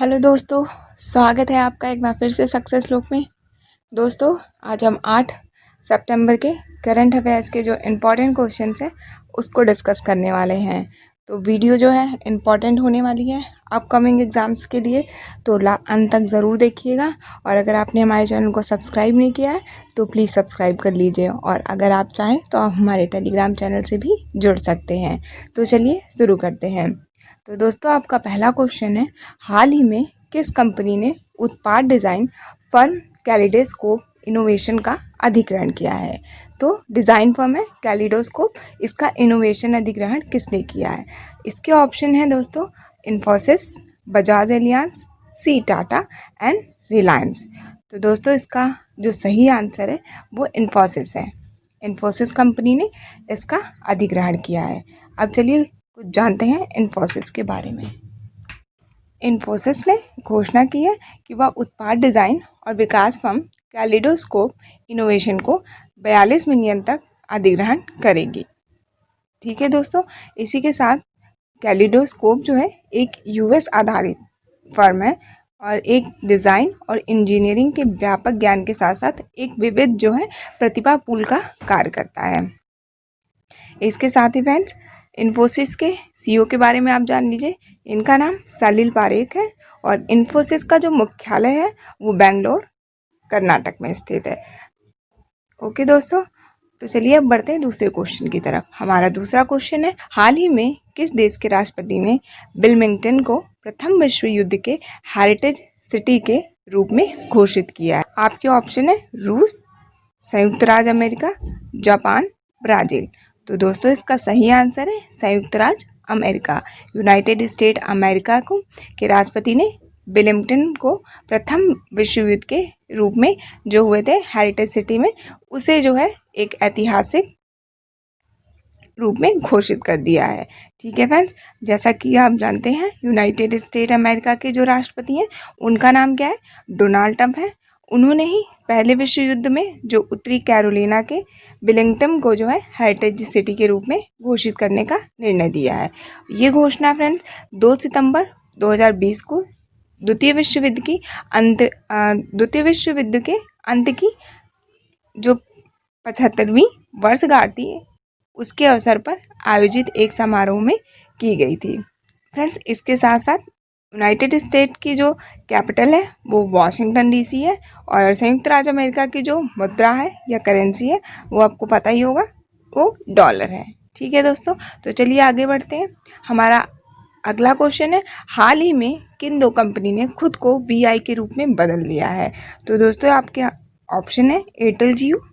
Hello दोस्तों, स्वागत है आपका एक बार फिर से सक्सेस लूप में। दोस्तों, आज हम 8 सितंबर के करंट अफेयर्स के जो इम्पोर्टेंट क्वेश्चंस हैं उसको डिस्कस करने वाले हैं। तो वीडियो जो है इम्पॉर्टेंट होने वाली है अपकमिंग एग्ज़ाम्स के लिए, तो अंत तक ज़रूर देखिएगा। और अगर आपने हमारे चैनल को सब्सक्राइब नहीं किया है तो प्लीज़ सब्सक्राइब कर लीजिए, और अगर आप चाहें तो आप हमारे टेलीग्राम चैनल से भी जुड़ सकते हैं। तो चलिए शुरू करते हैं। तो दोस्तों, आपका पहला क्वेश्चन है, हाल ही में किस कंपनी ने उत्पाद डिज़ाइन फर्म कैलिडोस्कोप इनोवेशन का अधिग्रहण किया है? तो डिज़ाइन फर्म है कैलिडोस्कोप, इसका इनोवेशन अधिग्रहण किसने किया है? इसके ऑप्शन हैं दोस्तों, इन्फोसिस, बजाज एलियांस, सी टाटा एंड रिलायंस। तो दोस्तों, इसका जो सही आंसर है वो इन्फोसिस है। इन्फोसिस कंपनी ने इसका अधिग्रहण किया है। अब चलिए कुछ जानते हैं इन्फोसिस के बारे में। इन्फोसिस ने घोषणा की है कि वह उत्पाद डिज़ाइन और विकास फर्म कैलिडोस्कोप इनोवेशन को 42 मिलियन तक अधिग्रहण करेगी। ठीक है दोस्तों, इसी के साथ कैलिडोस्कोप जो है एक यूएस आधारित फर्म है और एक डिज़ाइन और इंजीनियरिंग के व्यापक ज्ञान के साथ साथ एक विविध जो है प्रतिभा पूल का कार्य करता है। इसके साथ ही फ्रेंड्स, इन्फोसिस के सीईओ के बारे में आप जान लीजिए। इनका नाम सलील पारेख है और इन्फोसिस का जो मुख्यालय है वो बेंगलोर कर्नाटक में स्थित है। ओके दोस्तों, तो चलिए अब बढ़ते हैं दूसरे क्वेश्चन की तरफ। हमारा दूसरा क्वेश्चन है, हाल ही में किस देश के राष्ट्रपति ने विल्मिंगटन को प्रथम विश्व युद्ध के हेरिटेज सिटी के रूप में घोषित किया है? आपके ऑप्शन है रूस, संयुक्त राज्य अमेरिका, जापान, ब्राज़ील। तो दोस्तों, इसका सही आंसर है संयुक्त राज्य अमेरिका। यूनाइटेड स्टेट अमेरिका को के राष्ट्रपति ने विलिंगटन को प्रथम विश्व युद्ध के रूप में जो हुए थे हेरिटेज सिटी में, उसे जो है एक ऐतिहासिक रूप में घोषित कर दिया है। ठीक है फ्रेंड्स, जैसा कि आप जानते हैं यूनाइटेड स्टेट अमेरिका के जो राष्ट्रपति हैं उनका नाम क्या है? डोनाल्ड ट्रंप है। उन्होंने ही पहले विश्व युद्ध में जो उत्तरी कैरोलिना के विलिंगटन को जो है हेरिटेज सिटी के रूप में घोषित करने का निर्णय दिया है। ये घोषणा फ्रेंड्स 2 सितंबर 2020 को द्वितीय विश्व युद्ध के अंत की जो 75वीं वर्षगांठ थी उसके अवसर पर आयोजित एक समारोह में की गई थी। फ्रेंड्स, इसके साथ साथ यूनाइटेड स्टेट की जो कैपिटल है वो वाशिंगटन डीसी है, और संयुक्त राज्य अमेरिका की जो मुद्रा है या करेंसी है वो आपको पता ही होगा, वो डॉलर है। ठीक है दोस्तों, तो चलिए आगे बढ़ते हैं। हमारा अगला क्वेश्चन है, हाल ही में किन दो कंपनी ने खुद को वीआई के रूप में बदल लिया है? तो दोस्तों, आपके ऑप्शन है एयरटेल जियो,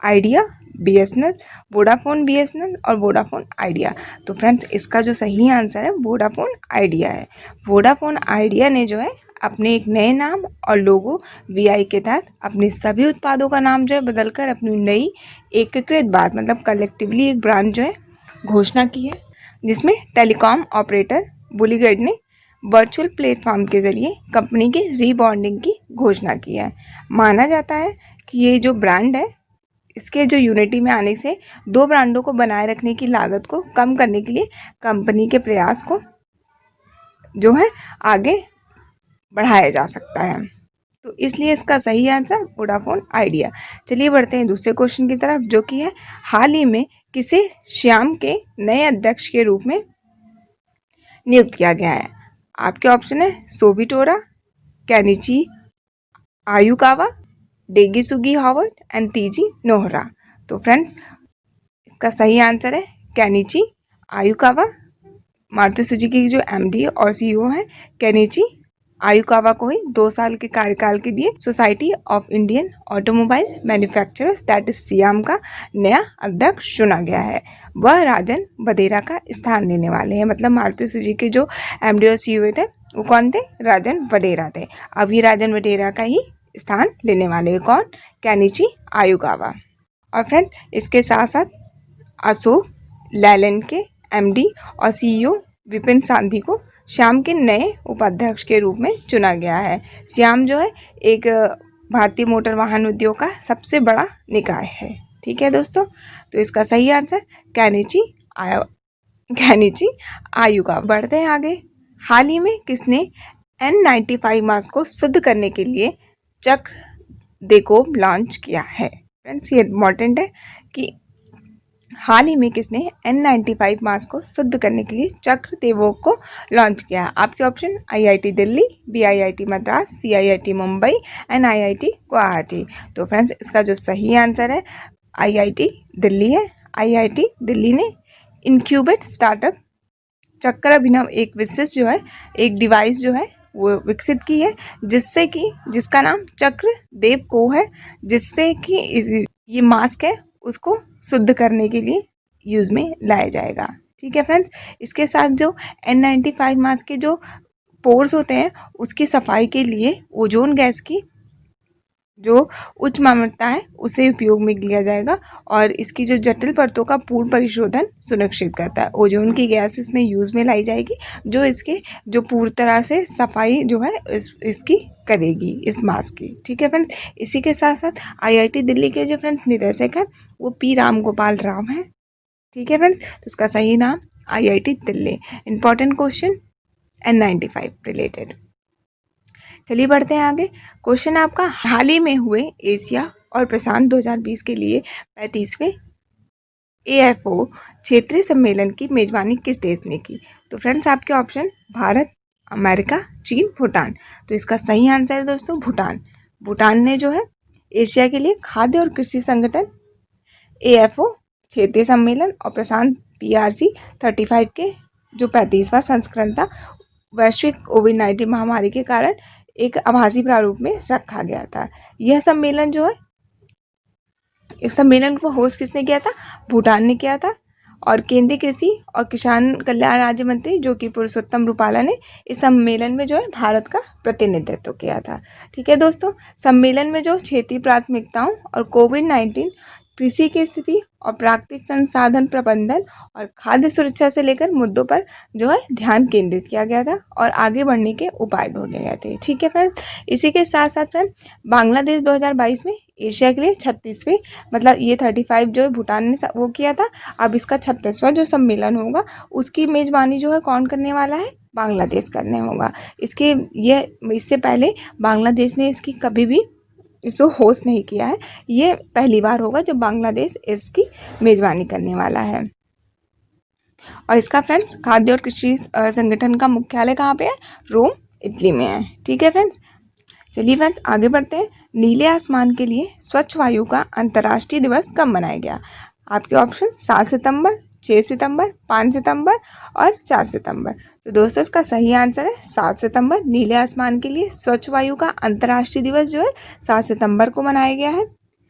आइडिया, बीएसएनएल, वोडाफोन बीएसएनएल और वोडाफोन आइडिया। तो फ्रेंड्स, इसका जो सही आंसर है वोडाफोन आइडिया है। वोडाफोन आइडिया ने जो है अपने एक नए नाम और लोगो वीआई के तहत अपने सभी उत्पादों का नाम जो है बदलकर अपनी नई एकीकृत बात मतलब कलेक्टिवली एक ब्रांड जो है घोषणा की है, जिसमें टेलीकॉम ऑपरेटर बुलीगेड ने वर्चुअल प्लेटफॉर्म के जरिए कंपनी के रीबॉन्डिंग की घोषणा की है। माना जाता है कि ये जो ब्रांड है इसके जो यूनिटी में आने से दो ब्रांडों को बनाए रखने की लागत को कम करने के लिए कंपनी के प्रयास को जो है आगे बढ़ाया जा सकता है। तो इसलिए इसका सही आंसर वोडाफोन आइडिया। चलिए बढ़ते हैं दूसरे क्वेश्चन की तरफ, जो कि है, हाल ही में किसे श्याम के नए अध्यक्ष के रूप में नियुक्त किया गया है? आपके ऑप्शन है सोबिटोरा, कैनिची आयुकावा, डेगिसुगी हॉवर्ड एंड तीजी नोहरा। तो फ्रेंड्स, इसका सही आंसर है कैनिची आयुकावा। मारुति सुजुकी की जो एमडी और सीईओ है कैनिची आयुकावा को ही 2 साल के कार्यकाल के लिए society of Indian automobile manufacturers that is SIAM का नया अध्यक्ष चुना गया है। वह राजन वडेरा का स्थान लेने वाले हैं। मतलब मारुति सुजुकी के जो एमडी और सीईओ थे वो कौन थे? राजन वडेरा थे। अब ये राजन वडेरा का ही स्थान लेने वाले हैं। कौन? कैनिची आयुकावा। और फ्रेंड्स, इसके साथ साथ अशोक लैलैंड के एमडी और सीईओ विपिन सांधी को श्याम के नए उपाध्यक्ष के रूप में चुना गया है। श्याम जो है एक भारतीय मोटर वाहन उद्योग का सबसे बड़ा निकाय है। ठीक है दोस्तों, तो इसका सही आंसर कैनिची आयुकावा। बढ़ते हैं आगे। हाल ही में किसने N95 मास्क को शुद्ध करने के लिए चक्र देखो लॉन्च किया है। फ्रेंड्स ये इम्पॉर्टेंट है कि हाल ही में किसने N95 मास्क को शुद्ध करने के लिए चक्र देवों को लॉन्च किया है। आपके option IIT Delhi, BIIT Madras, CIIT Mumbai, NIIT Guwahati. तो फ्रेंड्स इसका जो सही आंसर है IIT दिल्ली है। IIT दिल्ली ने इनक्यूबेट स्टार्टअप चक्र अभिनव एक विशिष्ट जो है एक डिवाइस जो है वो विकसित की है, जिससे कि जिसका नाम चक्र देव को है, जिससे कि ये मास्क है उसको शुद्ध करने के लिए यूज़ में लाया जाएगा। ठीक है फ्रेंड्स, इसके साथ जो N95 मास्क के जो पोर्स होते हैं उसकी सफाई के लिए ओजोन गैस की जो उच्च मात्रा है उसे उपयोग में लिया जाएगा और इसकी जो जटिल परतों का पूर्ण परिशोधन सुनिश्चित करता है। ओजोन की गैस इसमें यूज़ में लाई जाएगी जो इसके जो पूरी तरह से सफाई जो है इसकी करेगी इस मास्क की। ठीक है फ्रेंड्स, इसी के साथ साथ IIT दिल्ली के जो फ्रेंड्स निदेशक हैं वो P रामगोपाल राव हैं। ठीक है फ्रेंड्स, तो उसका सही नाम IIT Delhi. Important question N95 related. चलिए बढ़ते हैं आगे। क्वेश्चन आपका हाल ही में हुए एशिया और प्रशांत 2020 के लिए 35वें AFO क्षेत्रीय सम्मेलन की मेजबानी किस देश ने की? तो फ्रेंड्स आपके ऑप्शन भारत, अमेरिका, चीन, भूटान। तो इसका सही आंसर है दोस्तों भूटान। भूटान ने जो है एशिया के लिए खाद्य और कृषि संगठन AFO क्षेत्रीय सम्मेलन और प्रशांत PRC 35 के जो 35वां संस्करण था वैश्विक कोविड-19 महामारी के कारण एक आभासी प्रारूप में रखा गया था। यह सम्मेलन जो है इस सम्मेलन को होस्ट किसने किया था? भूटान ने किया था और केंद्रीय कृषि और किसान कल्याण राज्य मंत्री जो कि पुरुषोत्तम रूपाला ने इस सम्मेलन में जो है भारत का प्रतिनिधित्व किया था। ठीक है दोस्तों, सम्मेलन में जो क्षेत्रीय प्राथमिकताओं और कोविड-19 कृषि की स्थिति और प्राकृतिक संसाधन प्रबंधन और खाद्य सुरक्षा से लेकर मुद्दों पर जो है ध्यान केंद्रित किया गया था और आगे बढ़ने के उपाय ढूंढे गए थे। ठीक है फ्रेंड्स, इसी के साथ साथ फ्रेंड बांग्लादेश 2022 में एशिया के लिए 36वें मतलब ये 35 जो है भूटान ने वो किया था। अब इसका 36वां जो सम्मेलन होगा उसकी मेजबानी जो है कौन करने वाला है? बांग्लादेश करने होगा। इससे पहले बांग्लादेश ने इसकी कभी भी इसको होस्ट नहीं किया है। ये पहली बार होगा जब बांग्लादेश इसकी मेजबानी करने वाला है। और इसका फ्रेंड्स खाद्य और कृषि संगठन का मुख्यालय कहाँ पे है? रोम, इटली में है। ठीक है फ्रेंड्स, चलिए फ्रेंड्स आगे बढ़ते हैं। नीले आसमान के लिए स्वच्छ वायु का अंतर्राष्ट्रीय दिवस कब मनाया गया? आपके ऑप्शन 7 सितंबर, 6 सितंबर, 5 सितंबर और 4 सितंबर। तो दोस्तों इसका सही आंसर है 7 सितंबर। नीले आसमान के लिए स्वच्छ वायु का अंतर्राष्ट्रीय दिवस जो है 7 सितंबर को मनाया गया है।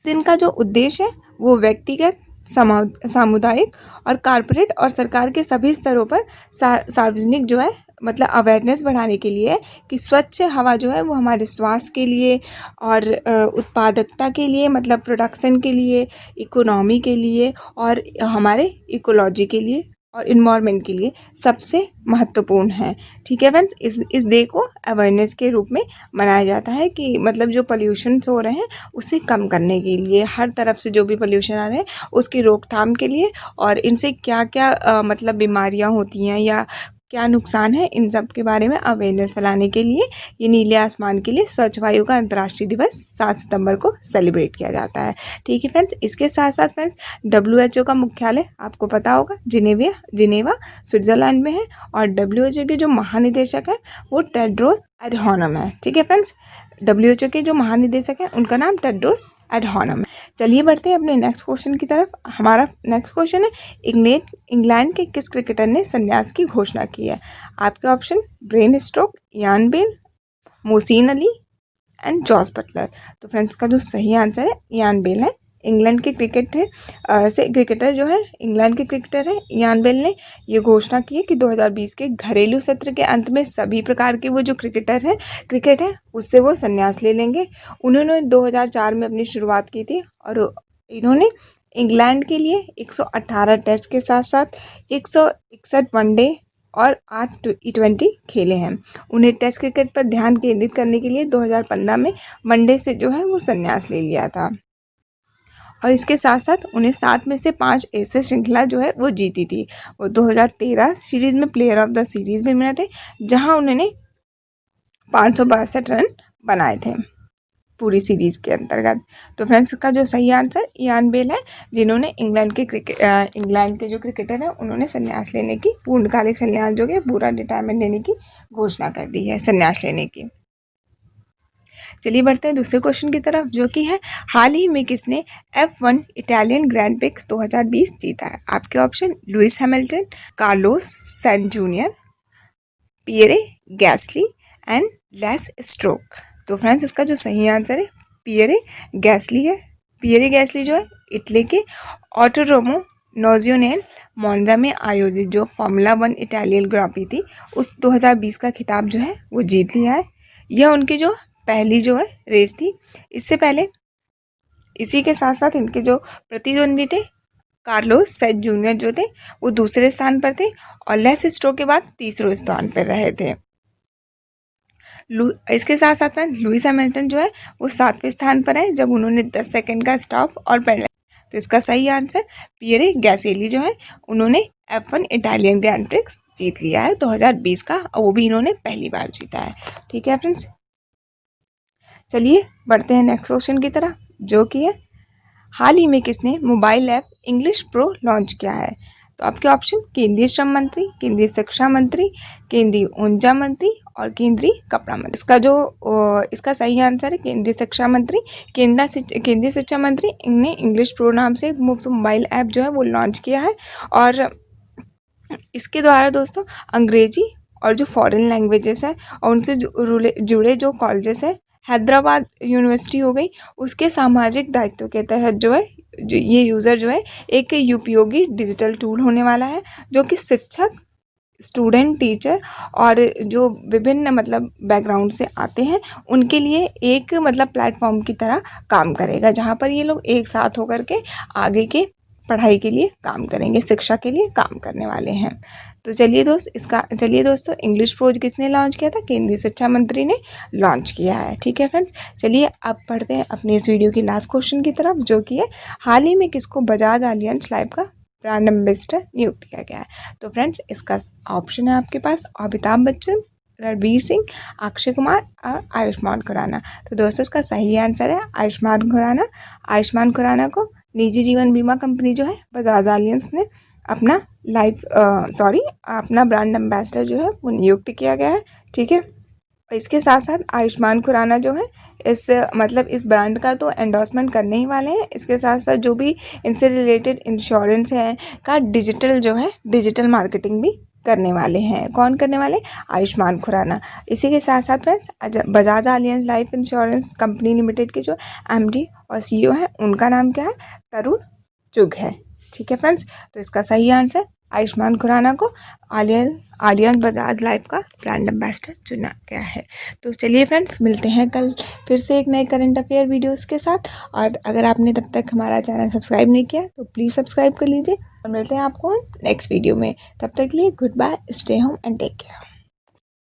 दिन का जो उद्देश्य है वो व्यक्तिगत, सामुदायिक और कॉर्पोरेट और सरकार के सभी स्तरों पर सार्वजनिक जो है मतलब अवेयरनेस बढ़ाने के लिए है कि स्वच्छ हवा जो है वो हमारे स्वास्थ्य के लिए और उत्पादकता के लिए मतलब प्रोडक्शन के लिए, इकोनॉमी के लिए और हमारे इकोलॉजी के लिए और इन्वायरमेंट के लिए सबसे महत्वपूर्ण है। ठीक है फ्रेंड्स, इस डे को अवेयरनेस के रूप में मनाया जाता है कि मतलब जो पोल्यूशंस हो रहे हैं उसे कम करने के लिए, हर तरफ से जो भी पोल्यूशन आ रहे हैं उसकी रोकथाम के लिए और इनसे क्या क्या मतलब बीमारियां होती हैं या क्या नुकसान है इन सब के बारे में अवेयरनेस फैलाने के लिए ये नीले आसमान के लिए स्वच्छ वायु का अंतर्राष्ट्रीय दिवस 7 सितंबर को सेलिब्रेट किया जाता है। ठीक है फ्रेंड्स, इसके साथ साथ फ्रेंड्स WHO का मुख्यालय आपको पता होगा जिनेवा स्विट्जरलैंड में है और WHO के जो महानिदेशक है वो टेड्रोस एडहानम है। ठीक है फ्रेंड्स, WHO के जो महानिदेशक हैं उनका नाम टेड्रोस एडहानम है। चलिए बढ़ते हैं अपने नेक्स्ट क्वेश्चन की तरफ। हमारा नेक्स्ट क्वेश्चन है इंग्लैंड के किस क्रिकेटर ने संन्यास की घोषणा की है? आपके option brain stroke, Ian Bell, Mohsin Ali and Jos Buttler. तो फ्रेंड्स का जो सही आंसर है इयान बेल है। इंग्लैंड के क्रिकेटर जो है इंग्लैंड के क्रिकेटर है इयान बेल ने ये घोषणा की है कि 2020 के घरेलू सत्र के अंत में सभी प्रकार के वो जो क्रिकेट है उससे वो संन्यास ले लेंगे। उन्होंने 2004 में अपनी शुरुआत की थी और इन्होंने इंग्लैंड के लिए 118 टेस्ट के साथ साथ 161 वनडे और 8 T20 खेले हैं। उन्हें टेस्ट क्रिकेट पर ध्यान केंद्रित करने के लिए 2015 में वनडे से जो है वो संन्यास ले लिया था और इसके साथ साथ उन्हें 7 में से 5 ऐसे श्रृंखला जो है वो जीती थी। वो 2013 सीरीज़ में प्लेयर ऑफ द सीरीज़ भी मिले थे जहां उन्होंने 562 रन बनाए थे पूरी सीरीज के अंतर्गत। तो फ्रेंड्स इसका जो सही आंसर इयान बेल है, जिन्होंने इंग्लैंड के जो क्रिकेटर है उन्होंने संन्यास लेने की, पूर्णकालिक संन्यास जो है पूरा रिटायरमेंट लेने की घोषणा कर दी है, संन्यास लेने की। चलिए बढ़ते हैं दूसरे क्वेश्चन की तरफ, जो कि है हाल ही में किसने F1 इटालियन ग्रैंड प्रिक्स 2020 जीता है। आपके option Lewis Hamilton, Carlos Sainj junior, Pierre Gasly and less stroke. तो फ्रेंड्स इसका जो सही आंसर है पियरे गैस्ली है। पियरे गैस्ली जो है इटली के ऑटोड्रोमो नोजियोनेल मोन्जा में आयोजित जो फॉर्मूला 1 इटालियन ग्रां प्री थी उस 2020 का खिताब जो है वो जीत लिया है। यह उनकी जो पहली जो है रेस थी। इससे पहले इसी के साथ साथ इनके जो प्रतिद्वंदी थे कार्लोस सैंज जूनियर जो थे वो दूसरे स्थान पर थे और लेस स्ट्रोक के बाद तीसरे स्थान पर रहे थे। इसके साथ साथ में लुइस हैमिल्टन जो है वो 7वें स्थान पर है जब उन्होंने 10 सेकंड का स्टॉप और पेडल। तो इसका सही आंसर पियरे गैसेली जो है उन्होंने F1 इटालियन ग्रैंड प्रिक्स जीत लिया है 2020 का, और वो भी इन्होंने पहली बार जीता है। ठीक है फ्रेंड्स, चलिए बढ़ते हैं नेक्स्ट क्वेश्चन की तरफ, जो कि है हाल ही में किसने mobile app English pro launch किया है। तो आपके ऑप्शन केंद्रीय श्रम मंत्री, केंद्रीय शिक्षा मंत्री, केंद्रीय ऊर्जा मंत्री और केंद्रीय कपड़ा मंत्री। इसका सही आंसर है केंद्रीय शिक्षा मंत्री। केंद्रीय शिक्षा मंत्री ने इंग्लिश प्रो नाम से एक मुफ्त मोबाइल ऐप जो है वो लॉन्च किया है, और इसके द्वारा दोस्तों अंग्रेजी और जो फॉरेन लैंग्वेजेस है और उनसे जुड़े जो कॉलेजेस है, हैदराबाद यूनिवर्सिटी हो गई, उसके सामाजिक दायित्व के तहत जो है ये यूज़र जो है एक उपयोगी डिजिटल टूल होने वाला है, जो कि शिक्षक, स्टूडेंट, टीचर और जो विभिन्न मतलब बैकग्राउंड से आते हैं उनके लिए एक मतलब प्लेटफॉर्म की तरह काम करेगा, जहाँ पर ये लोग एक साथ होकर के आगे के पढ़ाई के लिए काम करेंगे, शिक्षा के लिए काम करने वाले हैं। तो चलिए दोस्तों इंग्लिश प्रो किसने लॉन्च किया था, केंद्रीय शिक्षा मंत्री ने लॉन्च किया है। ठीक है फ्रेंड्स, चलिए अब पढ़ते हैं अपने इस वीडियो की लास्ट क्वेश्चन की तरफ, जो कि है हाल ही में किसको बजाज एलियांज लाइफ का ब्रांड एम्बेसडर नियुक्त किया गया है। तो फ्रेंड्स इसका ऑप्शन है आपके पास अमिताभ बच्चन, रणवीर सिंह, अक्षय कुमार और आयुष्मान खुराना। तो दोस्तों इसका सही आंसर है आयुष्मान खुराना। आयुष्मान खुराना को निजी जीवन बीमा कंपनी जो है बजाज एलियांज ने अपना ब्रांड एम्बेसडर जो है वो नियुक्त किया गया है। ठीक है, इसके साथ साथ आयुष्मान खुराना जो है इस ब्रांड का तो एंडोर्समेंट करने ही वाले हैं। इसके साथ साथ जो भी इनसे रिलेटेड इंश्योरेंस है का डिजिटल मार्केटिंग भी करने वाले हैं। कौन करने वाले? आयुष्मान खुराना। इसी के साथ साथ friends Bajaj Allianz life insurance company limited के जो MD और CEO हैं उनका नाम क्या है? तरुण चुग है। ठीक है फ्रेंड्स, तो इसका सही आंसर आयुष्मान खुराना को आलियांज बजाज लाइफ का ब्रांड एम्बेसडर चुना गया है। तो चलिए फ्रेंड्स मिलते हैं कल फिर से एक नए करंट अफेयर वीडियोस के साथ, और अगर आपने तब तक हमारा चैनल सब्सक्राइब नहीं किया तो प्लीज़ सब्सक्राइब कर लीजिए, और मिलते हैं आपको नेक्स्ट वीडियो में। तब तक के लिए goodbye, stay home and take care.